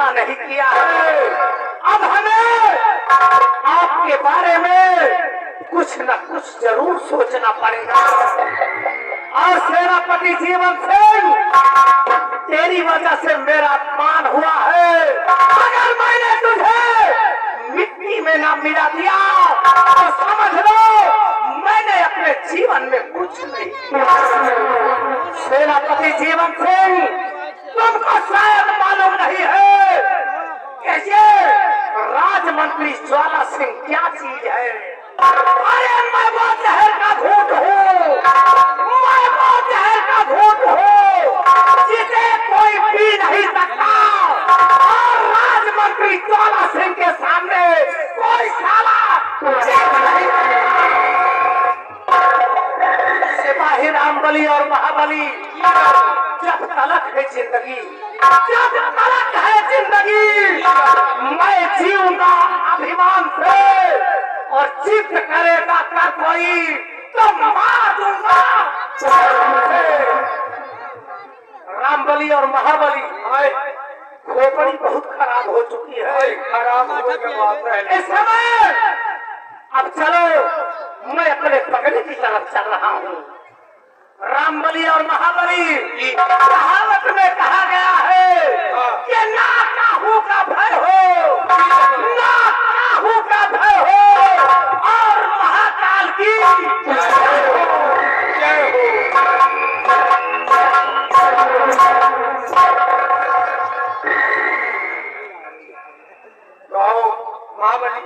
देखा नहीं किया है। अब हमें आपके बारे में कुछ न कुछ जरूर सोचना पड़ेगा। और सेनापति जीवन सिंह, तेरी वजह से मेरा अपमान हुआ है। अगर मैंने तुझे मिट्टी में न मिला दिया तो समझ लो मैंने अपने जीवन में कुछ नहीं किया। सेनापति जीवन सिंह, तुमको शायद मालूम नहीं है कि ये राजमंत्री ज्वाला सिंह क्या चीज है। अरे मैं वो जहर का घूंट हूँ, मैं वो जहर का घूंट हूँ जिसे कोई पी नहीं सकता। और राजमंत्री ज्वाला सिंह के सामने कोई साला नहीं। सिपाही रामबली और महाबली, जब तलक है जिंदगी, जब तलक है जिंदगी, मैं जीऊंगा अभिमान से, और जिद करेगा कर कोई तो मार दूंगा। रामबली और महाबली, खोपड़ी बहुत खराब हो चुकी है। खराब होने के बाद इस समय अब चलो मैं अपने पगड़ी की तरफ चल रहा हूँ। रामबली और महाबली, कहावत में कहा गया है कि ना काहू का भय हो, ना काहू का भय हो, और महाकाल की जय हो। महाबली,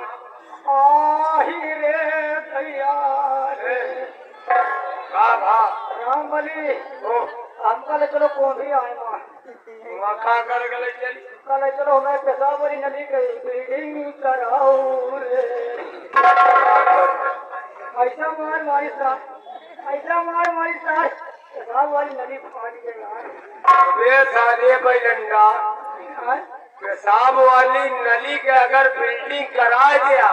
रे तैयार रामबली, हमका ले चलो कौन ही आए माँ खा कर गले चली कल चलो मैं पेशाब वाली नली गई बिल्डिंग कराऊं रे। ऐसा मार मारी सार, ऐसा मार मारी सार, पेशाब वाली नली फाड़ गई। वे साले बैलंडा, पेशाब वाली नली के अगर बिल्डिंग करा दिया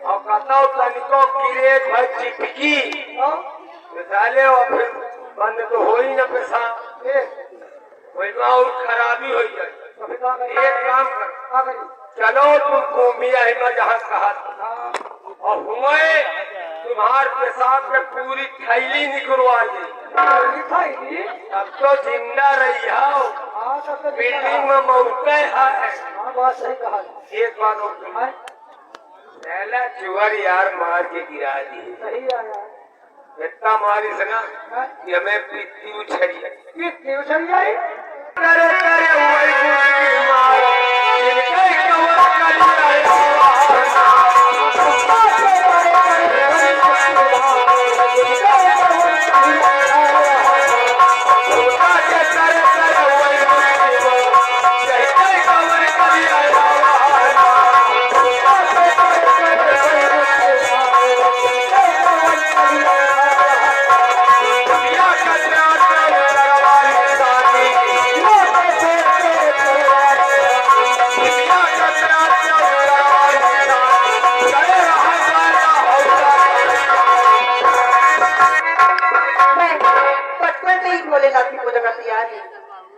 और कताओ तनिको गिरे भाई चिपकी साले, और फिर बंद तो हो ही न पेशाब, और खराबी हो जाए। एक काम कर, चलो तुमको मियाँ हिमा जहाँ कहा और हुए तुम्हार पेशाब में पूरी थैली निकलवा दी। अब तो जिंदा रही हो, बिल्डिंग में मौके है। एक बार पहला चुवर यार मार के गिरा दी, इतना मारी सना कि हमें पीती उछड़ी आई। करे करे वही मार जिनके कवर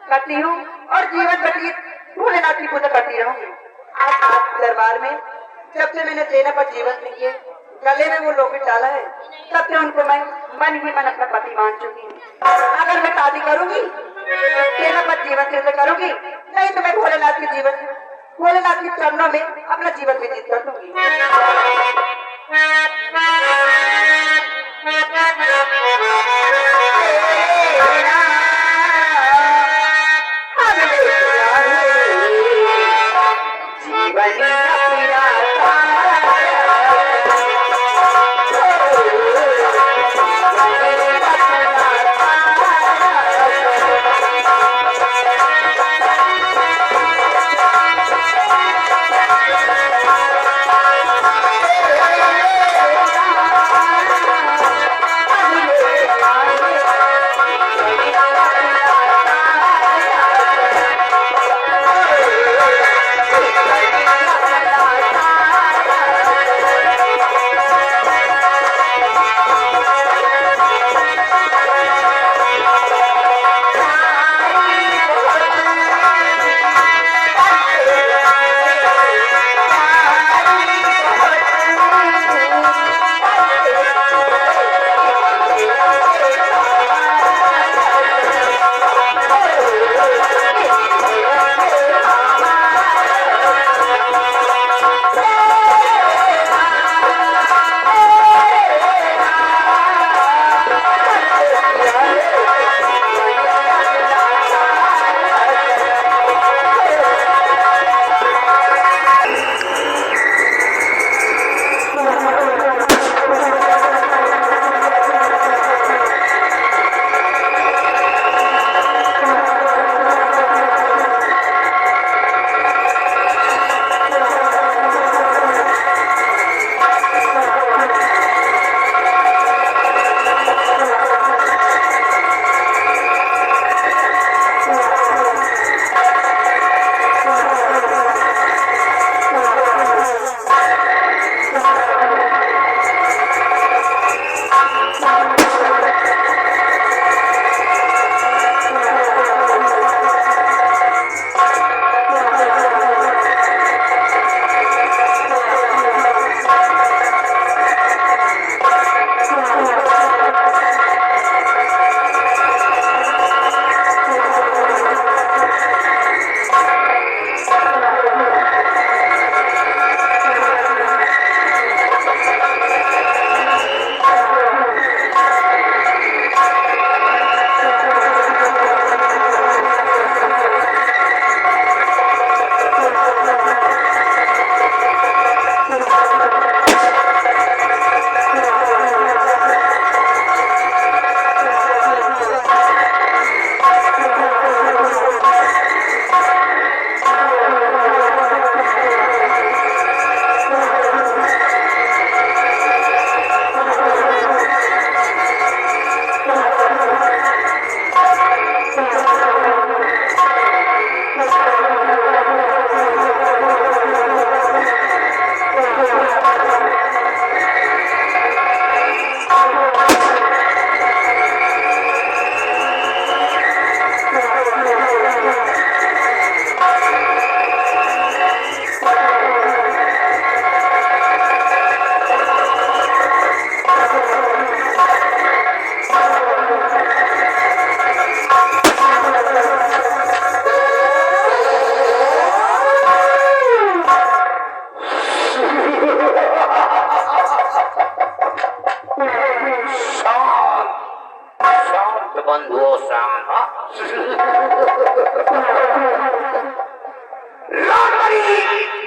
करती हूँ और जीवन व्यतीत भोलेनाथ की पूजा करती रहूंगी। आज दरबार में जब से मैंने सेनापति जीवन सिंह के गले में वो लोकेट डाला है, तब से उनको मैं मन ही मन अपना पति मान चुकी हूँ। अगर मैं शादी करूंगी सेनापति जीवन सिंह से करूंगी, नहीं तो मैं भोलेनाथ के चरणों में अपना जीवन व्यतीत कर दूंगी।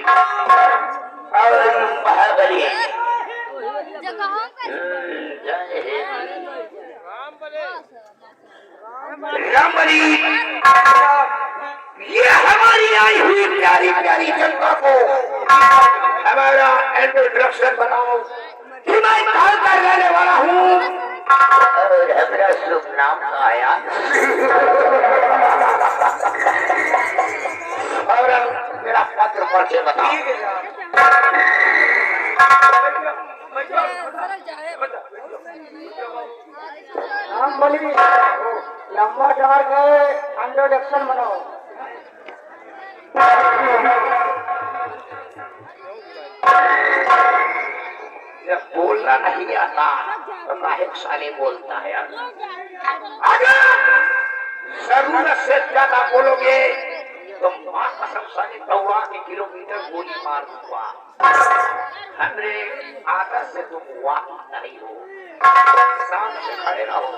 और महाबली रामबली, ये हमारी आई हुई प्यारी प्यारी जनता को हमारा इंट्रोडक्शन बनाओ कि मैं कहाँ का रहने वाला हूँ और हमारा शुभ नाम आया और मेरा पत्र परिचय बताओ। रामबली लंबा टार गए इंट्रोडक्शन बनाओ। जब बोलना नहीं आता तो काहे साले बोलता है यार। अगर जरूरत से ज्यादा बोलोगे तो माँ कसम साले 84 किलोमीटर गोली मार दूंगा। हमरे आदत से तुम वाकिफ नहीं हो, शांत से खड़े रहो,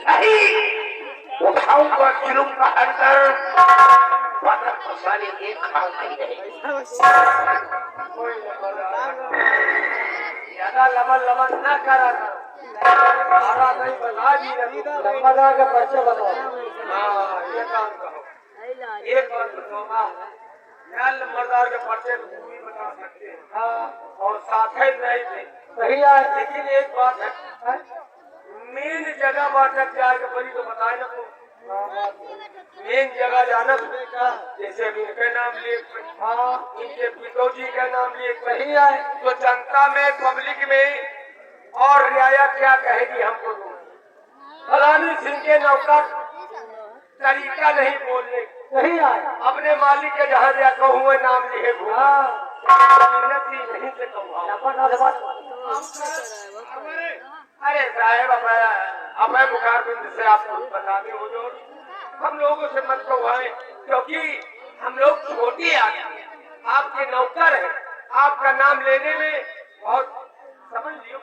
नहीं उठाऊंगा जुल्म का हंटर, बदर मसाले एक खाल नहीं रहेगी। ज्यादा लमन लमन न करा करो, सारा नहीं बना दी लंबा का पर्चा बताओ। हाँ ये काम कहो, एक बात बताऊंगा, मर्दार के पर्चे भी बता सकते हैं। हाँ और साथ ही नहीं थे सही है, लेकिन एक बात है मेन जगह बाटक जाके बड़ी तो बताए ना मेन जगह जाना का, जैसे अभी इनके नाम लिए, हाँ इनके पिताजी का नाम लिए सही है, तो जनता में पब्लिक में और रियाया क्या कहेगी हमको। फलानी सिंह के नौकर तरीका नहीं बोलने सही है, अपने मालिक के जहाँ जाकर हुए नाम लिए नहीं से अरे साहेब अब बुखार बिंद से आपको बता दे हुजूर, हम लोगों से मत कहवाएं क्योंकि हम लोग छोटे आदमी हैं, आपके नौकर हैं, आपका नाम लेने में बहुत समझ लियो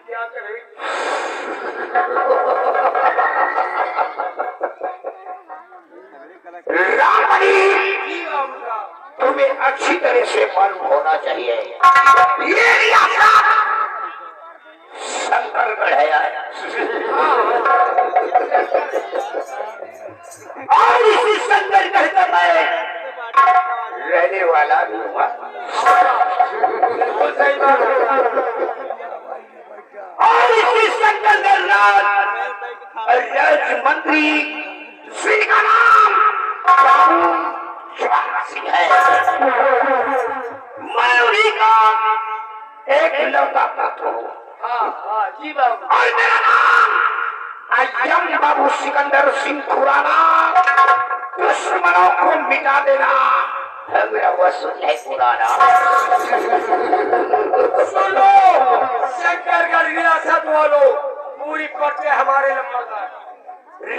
क्या करे। तुम्हें अच्छी तरह से मालूम होना चाहिए ये रियासत शंकरगढ़ है और इसी शंकरगढ़ में रहने वाला भी हुआ। और इसी शंकरगढ़ राज्य मंत्री श्री का नाम सिंह है। मैं उन्हीं का एक लौता पुत्र हूँ। जी बाबू। और मेरा नाम अय्यम बाबू सिकंदर सिंह खुराना, दुश्मनों को मिटा देना मेरा वसूल है पुराना। सुनो शंकरगढ़ रियासत वालों, पूरी पर्चे हमारे नंबरदार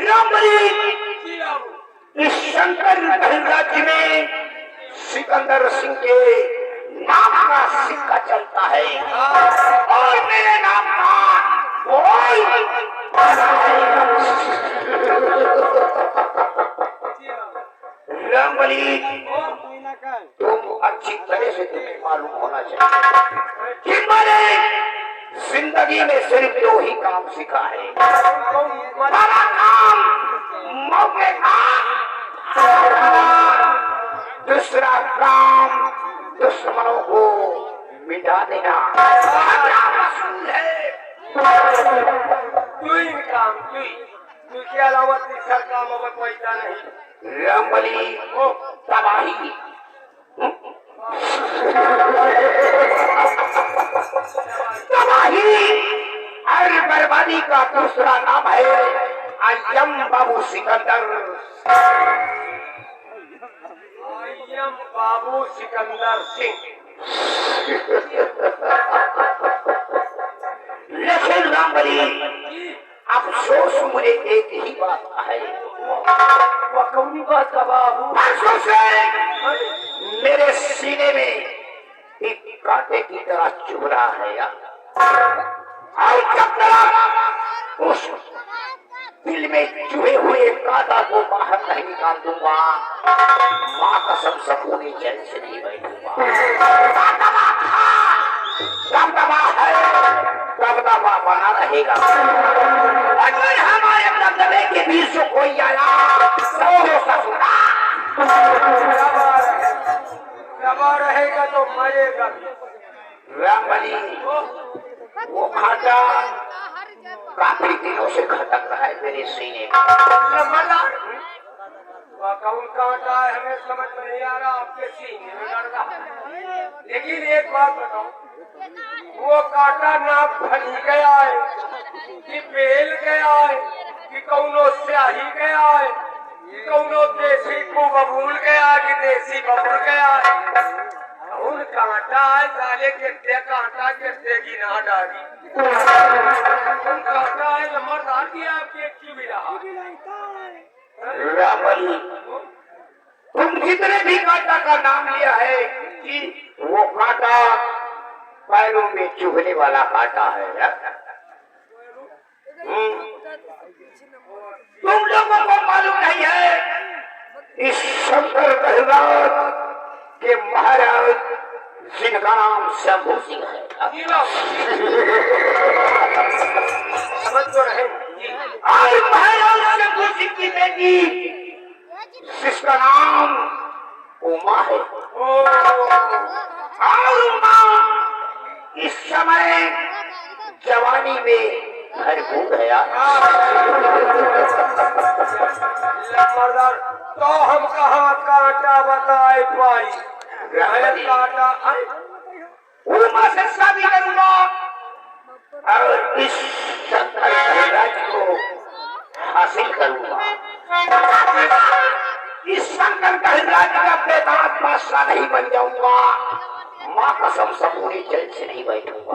रामबली। इस शंकरगढ़ राज्य में सिकंदर सिंह के नाम का सिक्का चलता है और मेरे नाम का कोई रामबली। तुम अच्छी तरह से तुम्हें मालूम होना चाहिए कि मैंने जिंदगी में सिर्फ दो ही काम सीखा है। पहला काम मौके का, दूसरा काम दुश्मनों को मिटा देना वसूल है। काम तू के अलावा तीसरा काम अब पैसा नहीं। रामबली तबाही तबाही और बर्बादी का दूसरा नाम है अय्यम बाबू सिकंदर। अय्यम बाबू सिकंदर सिंह। लेकिन रामबली अफसोस मुझे एक ही बात का है। वो कौनी बात का बाबू? अफसोस है मेरे सीने में एक कांटे की तरह चुभ रहा है यार। और जब तक उस दिल में चुभे हुए कांटा को बाहर नहीं निकाल दूंगा, माँ कसम सपूनी चैन से नहीं बैठूंगा। दबदबा है, दबदबा बना रहेगा। अगर हमारे दबदबे के बीच से कोई आया तो ससुरा दबा रहेगा तो मरेगा। रामबली वो कांटा काफी दिनों से खटक रहा है मेरे सीने में। वह कौन कांटा है हमें समझ में नहीं आ रहा, आपके सीने में लड़ रहा है। लेकिन एक बात बताओ, वो कांटा ना फनी गया है कि बेल गया है कि कौनो स्याही गया है कि कौनो देसी को बबूल गया कि देसी बबूल गया है। कौन कांटा है साले कितने कांटा कितने की ना डाली। कौन कांटा है नंबरदार की आपकी क्यों भी रहा। रामबली तुम जितने भी कांटा का नाम लिया है कि वो कांटा पैरों में चुभने वाला कांटा है यार। तुम लोगों को मालूम नहीं है इस शंकर गहरात के महाराज जिनका नाम शंभू सिंह है। समझ तो रहे। और महाराज शंभू सिंह की बेटी जिसका नाम उमा है। और उमा इस समय जवानी में भरपूर है यार। मर्दार तो हम कहाँ कांटा बताए पाई कांटा उमा से शादी करूंगा और इस शंकर गहराज को हासिल करूंगा। इस शंकर गहराज का बेदांत बादशाह नहीं बन जाऊंगा, माँ कसम सपूरी चैन से नहीं बैठूंगा।